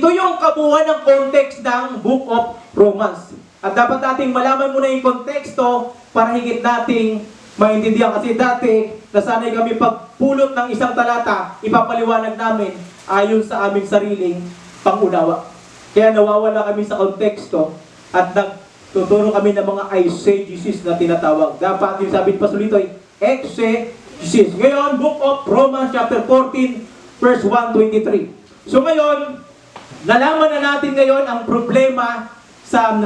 Ito yung kabuuan ng context ng Book of Romans. At dapat nating malaman muna yung konteksto para higit nating maintindihan. Kasi dati, nasanay kami pagpulot ng isang talata, ipapaliwanag namin ayon sa aming sariling pangunawa. Kaya nawawala kami sa konteksto at nagtuturo kami ng mga eisegesis na tinatawag. Dapat yung sabi ni Pastor Lito ay exegesis. Ngayon, Book of Romans chapter 14, verse 1-23. So ngayon, nalaman na natin ngayon ang problema sa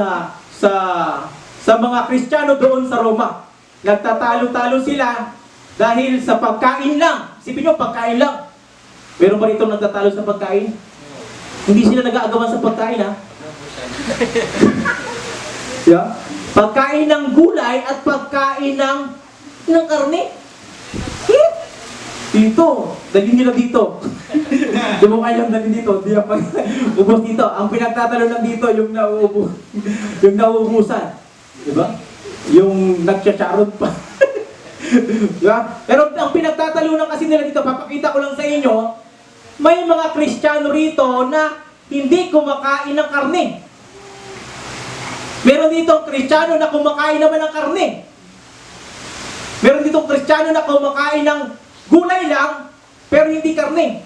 mga Kristiyano doon sa Roma. Nagtatalo-talo sila dahil sa pagkain lang. Isipin nyo, pagkain lang. Meron ba rito nagtatalo sa pagkain? Hindi sila nag-aagawan sa pagkain, ha? Yeah? Pagkain ng gulay at pagkain ng karne. Dito, dalhin nila dito. Di mo kayang dalhin dito, di ako ubos dito. Ang pinagtatalo lang dito, yung nauubusan. Diba? Yung nagtsatsaron pa. Diba? Pero ang pinagtatalunan kasi nila dito, papakita ko lang sa inyo, may mga Kristiyano rito na hindi kumakain ng karne. Meron dito Kristiyano na kumakain naman ng karne. Meron dito Kristiyano na kumakain ng gulay lang, pero hindi karne.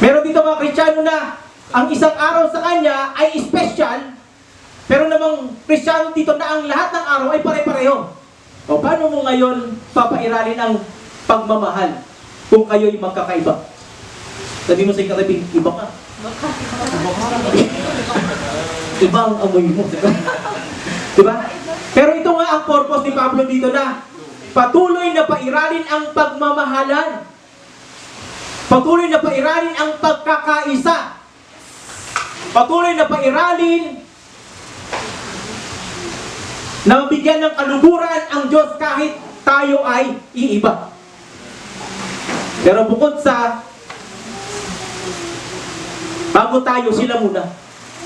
Meron dito mga Kristiyano na ang isang araw sa kanya ay special, pero namang Kristiyano dito na ang lahat ng araw ay pare-pareho. O paano mo ngayon papairalin ang pagmamahal kung kayo'y magkakaiba? Sabi mo sa katabi, iba ka. Iba ang amoy mo. Diba? Pero ito nga ang purpose ni Pablo dito na patuloy na pairalin ang pagmamahalan. Patuloy na pairalin ang pagkakaisa. Patuloy na pairalin na mabigyan ng kaluguran ang Diyos kahit tayo ay iiba. Pero bukod sa bago tayo, sila muna.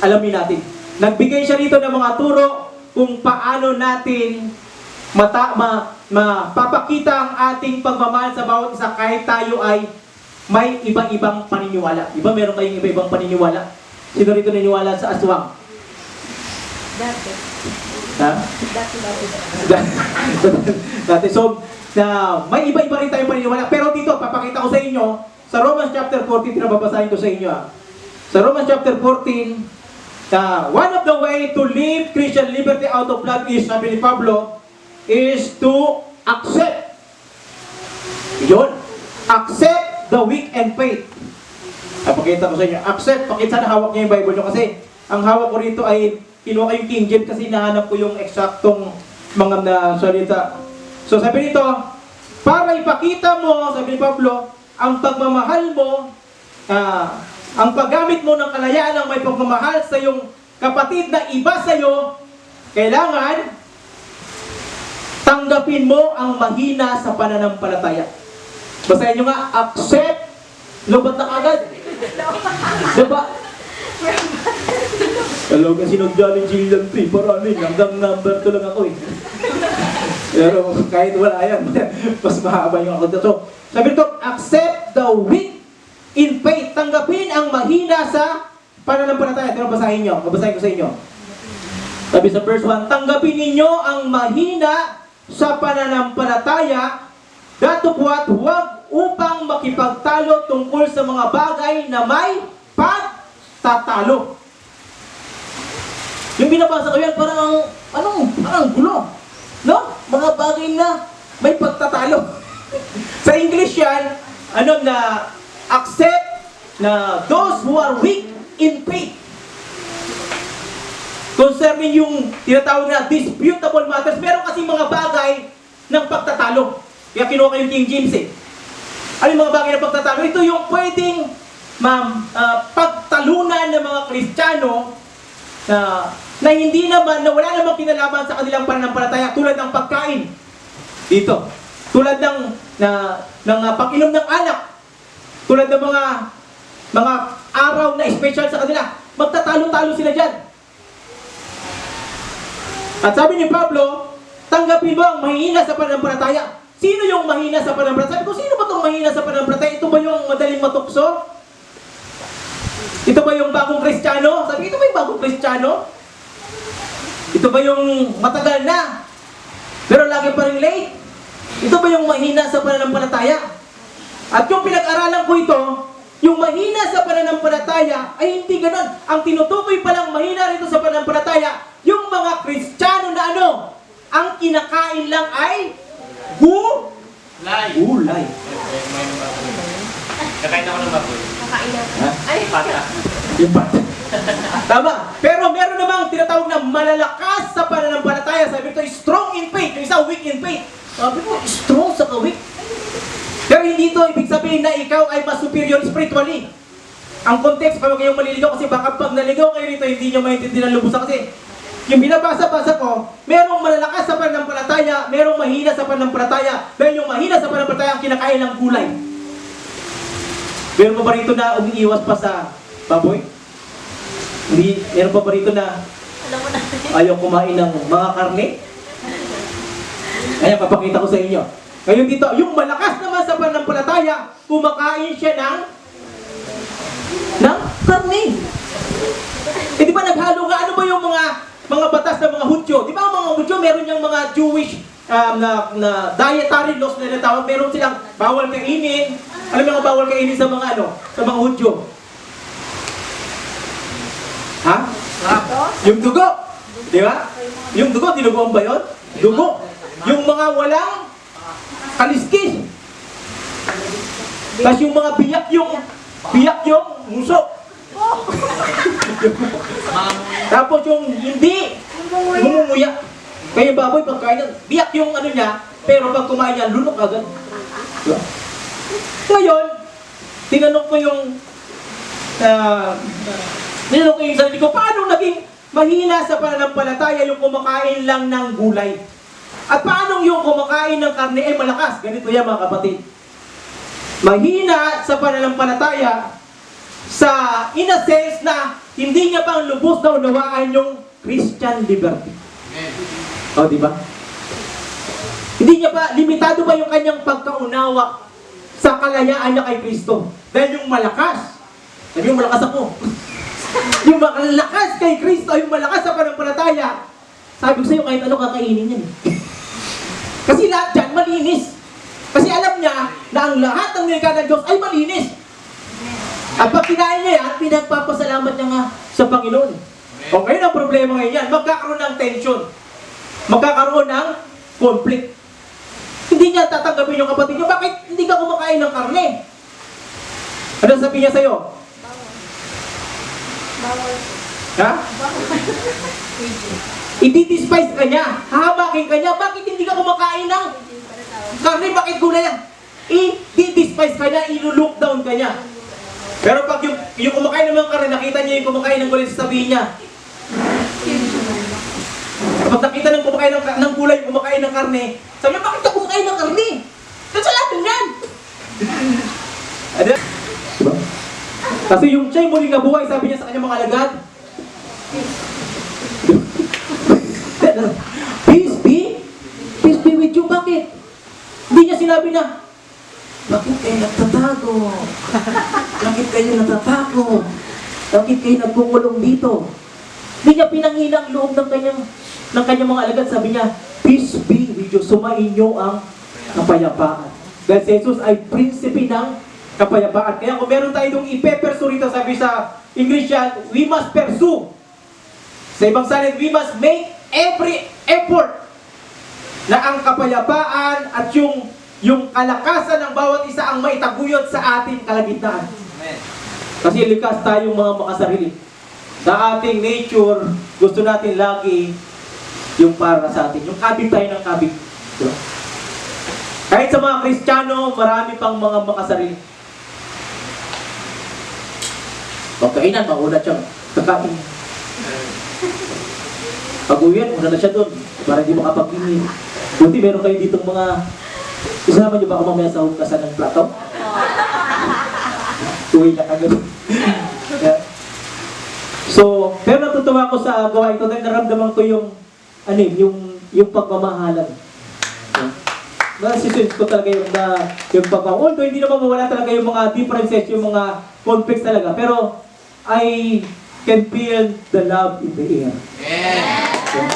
Alamin natin. Nagbigay siya rito ng mga turo kung paano natin mapapakita ang ating pagmamahal sa bawat isa kahit tayo ay may iba-ibang paniniwala. Iba meron kayong iba-ibang paniniwala? Sino rito naniniwala sa aswang? Dati. Ha? Dati. So, may iba-iba rin tayong paniniwala. Pero dito, papakita ko sa inyo, sa Romans chapter 14, tinababasahin ko sa inyo. Sa Romans chapter 14, one of the way to live Christian liberty out of love is, sabi ni Pablo, is to accept. Yun. Accept the weak and faith. Pakita ko sa inyo. Accept. Pakita na hawak niya yung Bible nyo kasi ang hawak ko rito ay kinuha yung King James kasi nahanap ko yung eksaktong mga salita. So sabi nito, para ipakita mo, sabi ni Pablo, ang pagmamahal mo, ang paggamit mo ng kalayaan ng may pagmamahal sa iyong kapatid na iba sa iyo, kailangan tanggapin mo ang mahina sa pananampalataya. Basahin nyo nga, accept, lubat na agad. Diba? Hello, kasi sinugyan ni Jillian P. Paraning, hanggang number 2 lang ako eh. Pero kahit wala yan, mas mahaba yung ako. So, sabi nito, accept the weak in faith. Tanggapin ang mahina sa pananampalataya. Ito basahin nyo. Babasahin ko sa inyo. Sabi sa verse 1, tanggapin ninyo ang mahina sa pananampalataya, datupwat huwag upang makipagtalo tungkol sa mga bagay na may pagtatalo. Yung binabasa ko yan, parang gulo. No? Mga bagay na may pagtatalo. Sa English yan, accept na those who are weak in faith. Concerning yung tinatawag na disputable matters, meron kasi mga bagay ng pagtatalo. Kaya kinuha ko yung King James eh. Ano yung mga bagay ng pagtatalo? Ito yung pwedeng pagtalunan ng mga Kristiyano na hindi naman, na wala namang kinalaman sa kanilang pananampalataya tulad ng pagkain. Dito. Tulad ng pag-inom ng alak. Tulad ng mga araw na special sa kanila. Magtatalo-talo sila dyan. At sabi ni Pablo, tanggapin mo ang mahina sa pananampalataya. Sino yung mahina sa pananampalataya? Sabi ko, sino ba itong mahina sa pananampalataya? Ito ba yung madaling matukso? Ito ba yung bagong Kristiyano? Sabi, ito ba yung bagong Kristiyano? Ito ba yung matagal na? Pero lagi pa rin late? Ito ba yung mahina sa pananampalataya? At yung pinag-aralan ko ito, yung mahina sa pananampalataya ay hindi ganun. Ang tinutukoy palang mahina rito sa pananampalataya, yung mga Kristiyano na ano, ang kinakain lang ay gulay. Kakain ako ng baboy. Kakain na. Ha? Ay, Pata. Yung bata. Tama. Pero meron namang tinatawag na malalakas sa pananampalataya. Sabi ito, strong in faith. Yung isa, weak in faith. Sabi ko, strong sa weak. Pero hindi ito ibig sabihin na ikaw ay mas superior spiritually. Ang context, pag kayong maliligaw, kasi baka pag naligaw kayo rito, hindi nyo maintindihan ng lubusan. Kasi yung binabasa-basa ko, merong malalakas sa pananampalataya, merong mahina sa pananampalataya. Dahil yung mahina sa pananampalataya ang kinakain ng gulay. Meron pa ba rito na umiiwas pa sa baboy? Hindi, meron pa ba rito na alam mo na. ayaw kumain ng mga karne? Ayan, papakita ko sa inyo. Ngayon dito, yung malakas naman sa pananampalataya, kumakain siya ng karne. Eh di ba naghalo nga, ano ba yung mga batas ng mga Hudyo? Di ba ang mga Hudyo, meron yung mga Jewish na dietary laws na natawag, meron silang bawal kainin. Alam mo yung bawal kainin sa mga sa mga Hudyo? Ha? Yung dugo. Di ba? Yung dugo, dinugoan ba yun? Dugo. Yung mga walang kaliskis. Tapos yung mga biyak yung muso. Tapos yung hindi, ngumunguya. Kaya yung baboy, pagkain yan, biyak yung ano niya, pero pag kumain niya, lunok agad. Diba? Ngayon, tinanong ko yung sarili ko, paano naging mahina sa pananampalataya yung kumakain lang ng gulay? At paano yung kumakain ng karne ay malakas? Ganito yan mga kapatid. Mahina sa pananampalataya sa in a sense na hindi niya pang lubos na unawaan yung Christian liberty. O, di ba? Hindi niya pa, limitado ba yung kanyang pagkaunawa sa kalayaan niya kay Kristo? Dahil yung malakas, sabi yung malakas ako, yung malakas kay Kristo, yung malakas sa pananampalataya, sabi ko sa'yo kahit ano kakainin yan. Kasi lahat dyan malinis. Kasi alam niya na ang lahat ng nilikha ng Diyos ay malinis. At pag kinain niya yan, pinagpapasalamat niya nga sa Panginoon. O ngayon ang problema ngayon yan, magkakaroon ng tension. Magkakaroon ng conflict. Hindi niya tatanggapin yung kapatid niya, bakit hindi ka kumakain ng karne? Ano sabi niya sa'yo? Bawal. Ha? I-despise ka niya, hahamakin ka niya, bakit hindi ka kumakain ng karne, bakit gulay yan? I-despise ka niya, i-look down ka niya. Pero pag yung kumakain ng mga karne, nakita niya yung kumakain ng gulay, sasabihin niya. Kapag nakita ng kumakain ng gulay, kumakain ng karne, sabi niya, bakit ka kumakain ng karne? Kasi lahat yan! Ano? Diba? Kasi yung siya'y muling nabuhay, sabi niya sa kanyang mga alagad, Peace be with you. Bakit? Hindi niya sinabi na, bakit kayo nagtatago? Bakit kayo nagtatago? Bakit kayo nagkukulong dito? Hindi niya pinangilang loob ng kanyang mga alagad. Sabi niya, peace be with you. Sumain niyo ang kapayapaan. Dahil si Jesus ay prinsipe ng kapayapaan. Kaya kung meron tayo itong ipe-pursue rito, sabi sa English yan, we must pursue. Sa ibang salin, we must make every effort na ang kapayapaan at yung kalakasan ng bawat isa ang maitaguyod sa ating kalagitnaan. Amen. Kasi likas tayong mga makasarili. Sa ating nature, gusto natin lagi yung para sa atin. Yung kabig tayo ng kabig. Diba? Kahit sa mga Kristiyano, marami pang mga makasarili. Pagkainan, mauna siyang kakain. Pag-uwian, una na siya doon para hindi makapag-ingin. Buti meron kayo ditong mga isama niyo ba ako mamaya sa hukasan ng plato? Uwi na kagad. Yeah. So, pero natutuwa ko sa gawa ito dahil naramdaman ko yung pagmamahalan. Nasisense ko talaga yung pagmamahalan. Although hindi naman mawala talaga yung mga differences, yung mga conflicts talaga. Pero I can feel the love in the air. Yeah.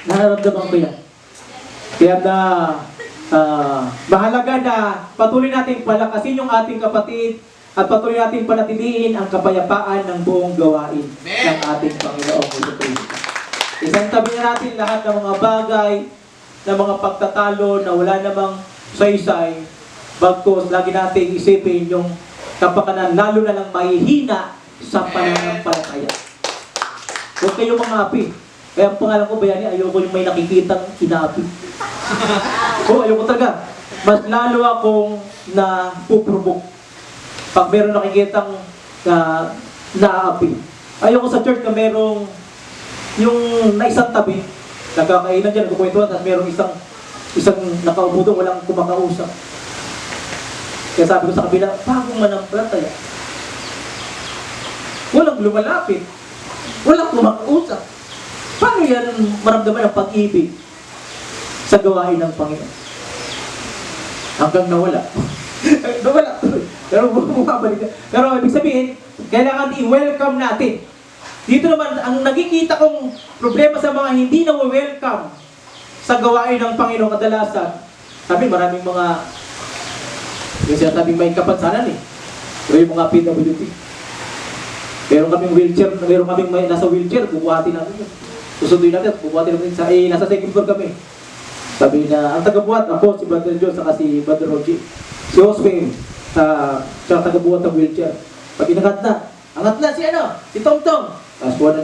Nararamdaman ko yan. Kaya na mahalaga na patuloy natin palakasin yung ating kapatid at patuloy natin panatiliin ang kapayapaan ng buong gawain ng ating Panginoong Jesucristo. Isang tabi na natin lahat ng mga bagay, ng mga pagtatalo na wala namang saysay, bagkos lagi natin isipin yung kapakanan, lalo na lang mahihina sa pananampalataya. Huwag kayong mga-api. Kaya ang pangalan ko, Bayani, ayoko yung may nakikitang inaapi. Ayoko talaga. Mas lalo akong napuprovok pag meron nakikitang naapi. Ayoko sa church na merong yung naisang tabi, nagkakainan dyan, nagkukwentuhan, at merong isang nakaupo doon, walang kumakausap. Kaya sabi ko sa kabila, bagong manampalataya. Walang lumalapit. Walang kumakausap. Paano yan maramdaman ang pag-ibig sa gawain ng Panginoon? Hanggang nawala. Nawala. Pero bumabalik. Pero ibig sabihin, kailangan i-welcome natin. Dito naman, ang nakikita kong problema sa mga hindi na welcome sa gawain ng Panginoon kadalasan, sabi maraming mga yung sinasabing may kapansanan pero yung mga PWD. Meron kaming wheelchair, meron kaming may nasa wheelchair, bubuhatin natin yun. Susunduin natin, bubuhatin natin nasa second floor kami. Sabi na, ang tagabuhat, ako, si Brother John, saka si Brother Rogie. Si Josue, siya tagabuhat ng wheelchair. Pag inangat na, angat na si Tongtong. Tapos buwan na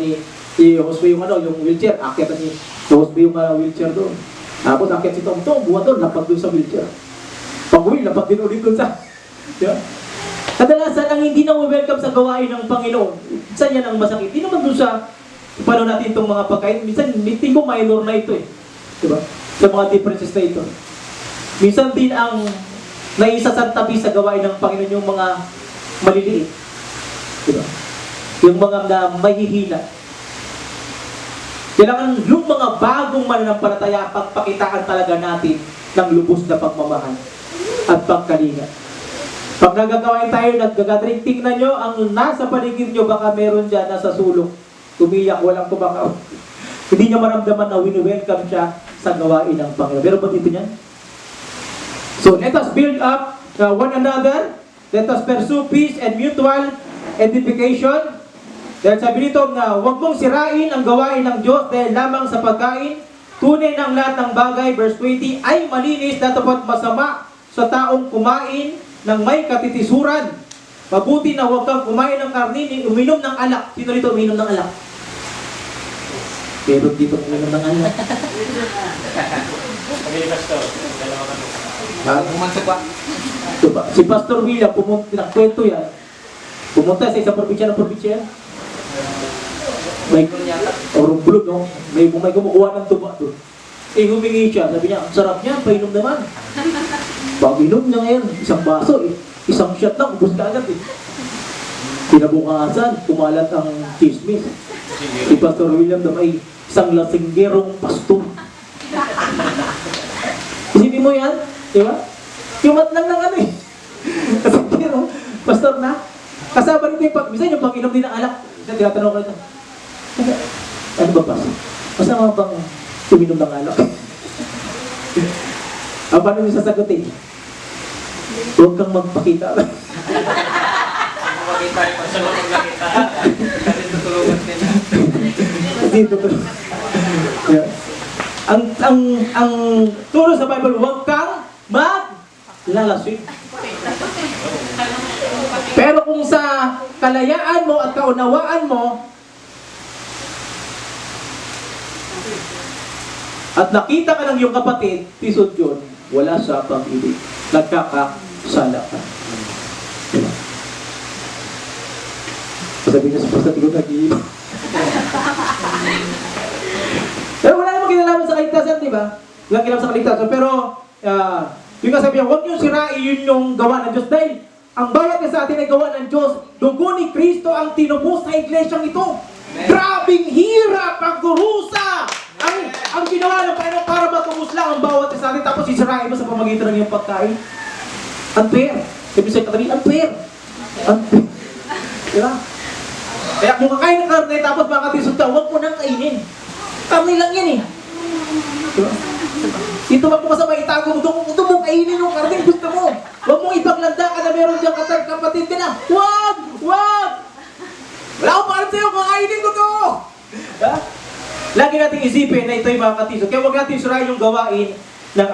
si Josue yung yung wheelchair, akyat na ni Josue yung wheelchair doon. Tapos akyat si Tongtong, buwan doon, lapag doon sa wheelchair. Pag-uwi, lapag din ulit doon sa... Yeah. Kadalasan, ang hindi na welcome sa gawain ng Panginoon, saan yan ang masakit? Hindi naman doon sa paano natin itong mga pagkain. Minsan, meeting ko minor na ito Diba? Sa mga differences na ito. Minsan din ang naisasantabi sa gawain ng Panginoon yung mga maliliit. Diba? Yung mga na mahihina. Kailangan yung mga bagong mananampalataya, pagpakitaan talaga natin ng lubos na pagmamahal at pagkalinga. Pag nagagawain tayo, naggagatring, tingnan nyo, ang nasa paligid nyo, baka meron dyan, nasa sulok, tumiyak, walang kumakaw. Hindi niya maramdaman na wini-welcome siya sa gawain ng Panginoon. Pero ba dito niyan? So, let us build up one another. Let us pursue peace and mutual edification. Dahil sabi nito na huwag mong sirain ang gawain ng Diyos dahil lamang sa pagkain. Tunay ng lahat ng bagay, verse 20, ay malinis na tapat masama sa taong kumain ng may katitisuran. Mabuti na huwag kang kumain ng karne, uminom ng alak. Sino rito uminom ng alak? Pero dito uminom ng alak. Ito ba? Si Pastor William, pinagkwento yan. Pumunta sa isang probinsya ng probinsya yan. May orong bulog, no? May kumukuha ng tuba doon. Humingi siya. Sabi niya, ang sarap niya, painom naman. Pag-inom niya ngayon, isang baso isang shot lang, ubos ka agad Kinabukasan, kumalat ang chismis. Si Pastor William na may isang lasinggerong pastor. Isipin mo yan, di ba? Kumat lang ng lasinggerong pastor na. Kasama nito yung minsan yung pag-inom din ng alak. Tinatanong ko ito, ano ba pastor? Masama bang uminom ng alak? Paano nyo sasagutin? Huwag kang magpakita. Magpakita yung masama magpakita. Kasi tutulungan nila. Kasi tutulungan. Ang turo sa Bible, huwag kang maglalasing. Pero kung sa kalayaan mo at kaunawaan mo, at nakita ka ng iyong kapatid, tisod yun, wala sa pag-ibig. Nagkakasala ka. Diba? Sabi niya sa pastor, ko nag-iiba. Pero wala namang kinalaman sa kaligtasan, di ba? Walang kinalaman sa kaligtasan. Pero, yung nga sabi niya, huwag niyong sirain yun yung gawa ng Diyos. Dahil, ang bayad na sa atin ay gawa ng Diyos. Dugo ni Kristo ang tinubos sa iglesyang ito. Grabing hirap ang kurusa! Ang ginawa ng Panginoon para matubos lang ang bawat isa natin, tapos sisirain mo sa pamagitan ng iyong pagkain. Unfair. Sabi sa katabi, unfair. Unfair. Diba? Kaya kung kakain ng karne tapos makatisod ka, huwag mo nang kainin. Karne lang yan eh. Diba? Ito ba kung masama itago mo, ito mo kainin yung karne gusto mo. Huwag mong ipaglanda ka na meron diyang kapatid ka na. Huwag! Huwag! Wala akong paalam sa'yo, kakainin ko to! Ha? Lagi nating isipin na ito'y mga katisod. Kaya huwag natin surahin yung gawain ng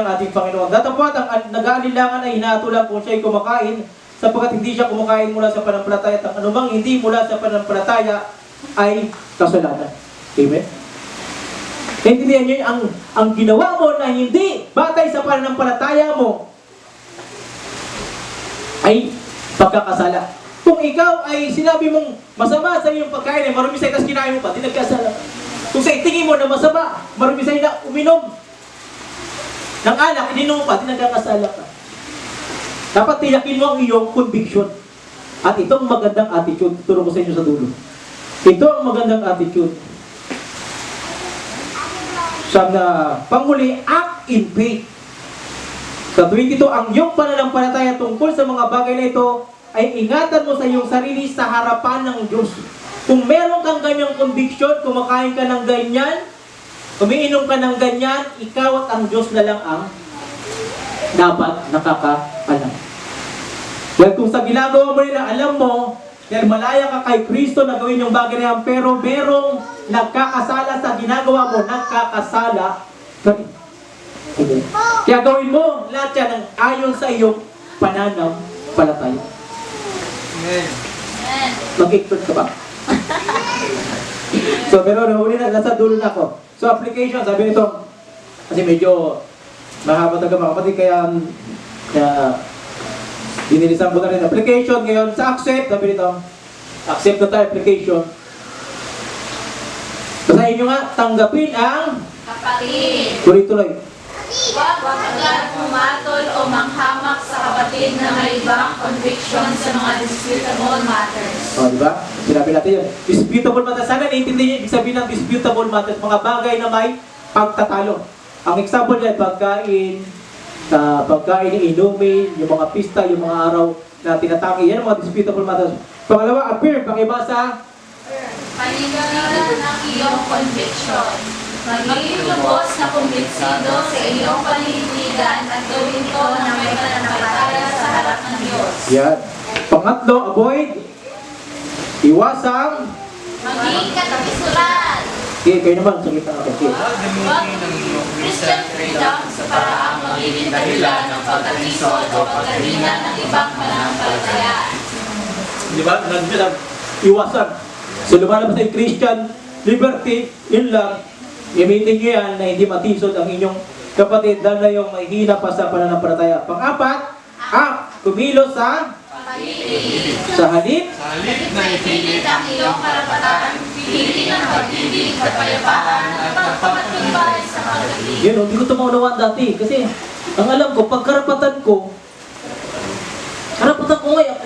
ating Panginoon. Datapwat, ang nag-aalilangan ay hinatulang kung siya'y kumakain, sapagkat hindi siya kumakain mula sa panampalataya at ang anumang hindi mula sa panampalataya ay kasalanan. Amen? Naintindihan niyo ang ginawa mo na hindi batay sa pananampalataya mo ay pagkakasala. Kung ikaw ay sinabi mong masama sa iyong pagkain ay marumi sa'yo, tapos kinain mo pa, di nagkasala. Kung sa tingin mo na masama, marumi sa'yo na uminom ng alak, ininom mo pa, di nagkakasala ka. Dapat tiyakin mo ang iyong conviction. At itong magandang attitude, tuturo ko sa inyo sa dulo. Ito ang magandang attitude. Sa panghuli, act in faith. Sa 22, ang iyong pananampalataya tungkol sa mga bagay na ito ay ingatan mo sa iyong sarili sa harapan ng Diyos. Kung meron kang ganyang conviction, kumakain ka ng ganyan, umiinom ka ng ganyan, ikaw at ang Diyos na lang ang dapat nakakaalam. Dahil kung sa ginagawa mo nila, alam mo, dahil malaya ka kay Kristo na gawin yung bagay na yan, pero merong nagkakasala sa ginagawa mo, nagkakasala ka rin. Okay. Kaya gawin mo lahat yan ang ayon sa iyong pananampalataya. Amen. Mag-expert ka ba? So, pero nahuli na, nasa dulo na ako. So, application, sabi nito, kasi medyo mahaba talaga mga kapatid, kaya dinilisan ko na rin application. Ngayon, sa accept, sabi nito, accept na tayo application. Basahin nyo nga, tanggapin ang Kapatid, tuloy-tuloy. huwag agad pumatol o manghamak sa kapatid na may ibang conviction sa mga disputable matters. O, di ba? Sinabi natin yun. Disputable matters. Sana naiintindihan niyo ibig sabihin ng disputable matters. Mga bagay na may pagtatalo. Ang example niyan, pagkain, inumin, yung mga pista, yung mga araw na tinatangi. Yan ang mga disputable matters. Pangalawa, appear, pakibasa. Panindigan ng iyong conviction. Maging lubos na kumbinsido sa iyong panindigan at gawin ko na may pananampalataya sa harap ng Diyos. Yan. Pangatlo, avoid. Iwasang. Maging katapisulan. Okay, kayo naman, sa kita natin. Okay. Huwag gamitin ng iyong Christian freedom sa paraang magiging dahilan ng pagkalisod o pagkahina ng ibang pananampalataya. Di ba? Iwasan. So lumalabas sa Christian liberty, yun lang. Gamitin nyo yan na hindi matisod ang inyong kapatid dahil na yung mahihina pa sa pananampalataya. Pang-apat, kumilos sa halip. Sa halip na Ipilit ang iyong karapatan, piliin ang pag-ibig, kapayapaan, at pagpapatubay sa pag-ibig. Yun, hindi ko ito maunawaan dati. Kasi, ang alam ko, pag karapatan ko ngayon.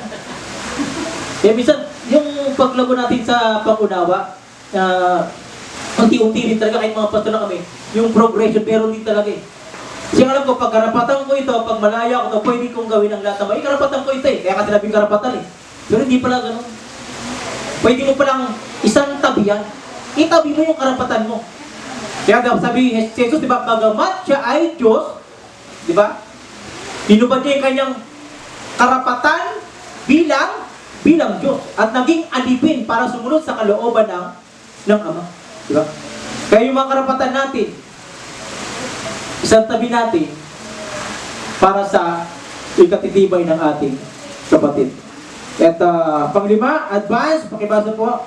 Kaya minsan, yung paglago natin sa pag-unawa, unti-unti rin talaga, kahit mga pastor na kami, yung progression, pero hindi talaga eh. Kasi alam ko, pag karapatan ko ito, pag malaya ako ito, pwede kong gawin ang lahat ng karapatan ko ito eh. Kaya kasi sinabing karapatan eh. Pero hindi pala ganun. Pwede mo palang isang tabihan. Itabi mo yung karapatan mo. Kaya sabi ni Jesus, di ba, bagamat siya ay Diyos, di ba? Tinubad niya yung kanyang karapatan bilang Diyos. At naging alipin para sumunod sa kalooban ng Ama. Di ba? Kaya yung mga karapatan natin, isang tabi natin para sa ikatitibay ng ating kapatid. At panglima, advance, pakibasa po.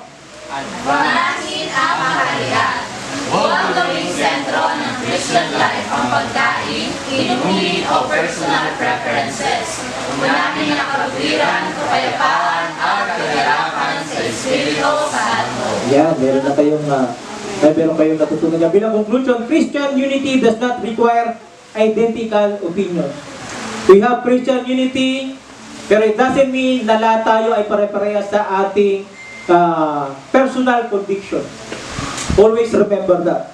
Unahin ang kaharian. Huwag gawing sentro ng Christian life ang pagkain, inumin o personal preferences. Unahin ang kabutiran, kapayapaan, at kagalakan sa Espiritu Santo. Yan, meron kayong natutunan niya. Bilang conclusion, Christian unity does not require identical opinion. We have Christian unity, pero it doesn't mean na lahat tayo ay pare-parehas sa ating personal conviction. Always remember that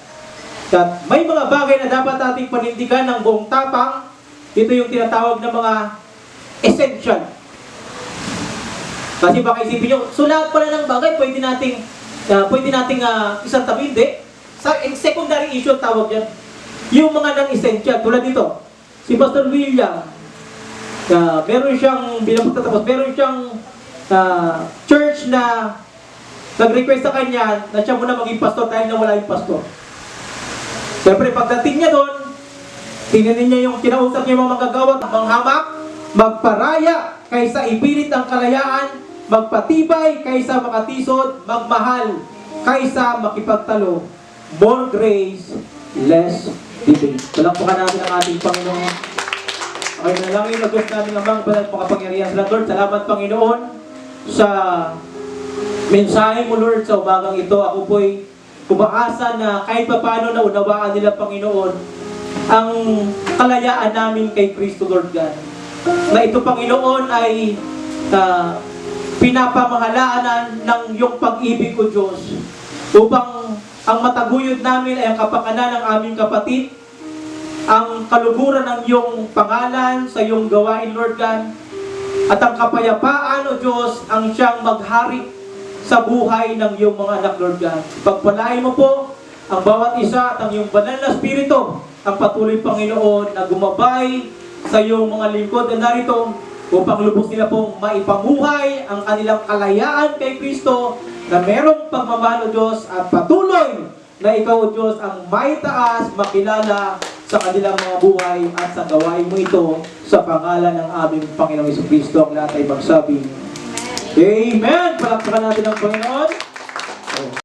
may mga bagay na dapat ating panindigan ng buong tapang. Ito yung tinatawag ng mga essential. Kasi baka isipin nyo, so lahat pala ng bagay pwede nating isang tabi, hindi. Secondary issue ang tawag yan. Yung mga non-essential, tulad dito, si Pastor William, meron siyang, bilang pagtatapos, meron siyang church na nag-request sa kanya na siya muna maging pastor dahil na wala yung pastor. Siyempre, pagdating niya doon, tingnan niya yung kinausap niya mga magagawa, manghamak, magparaya, kaysa ipilit ang kalayaan, magpatibay, kaysa makatisod, magmahal, kaysa makipagtalo, more grace, less debate. Palakpakan natin ang ating Panginoon. Okay, nalangin na Diyos namin ang mga banal makapangyarihan sa Lord. Salamat, Panginoon, sa mensahe mo, Lord, sa umagang ito. Ako po'y umaasa na kahit pa paano na unawaan nila, Panginoon, ang kalayaan namin kay Kristo, Lord God. Na ito, Panginoon, ay pinapamahalaan ng iyong pag-ibig ko, Diyos, upang ang mataguyod namin ay ang kapakanan ng aming kapatid, ang kaluguran ng iyong pangalan sa iyong gawain, Lord God, at ang kapayapaan, O Diyos, ang siyang maghari sa buhay ng iyong mga anak, Lord God. Pagpalain mo po ang bawat isa at ang iyong banal na spirito, ang patuloy, Panginoon, na gumabay sa iyong mga lingkod na narito upang lubos nila pong maipamuhay ang kanilang kalayaan kay Kristo na merong pagmamahal, O Diyos, at patuloy na ikaw, O Diyos, ang maitaas, makilala sa kanilang mga buhay at sa gawain mo ito sa pangalan ng aming Panginoong Jesucristo. Ang lahat ay magsabi, Amen! Palakpakan natin ang Panginoon.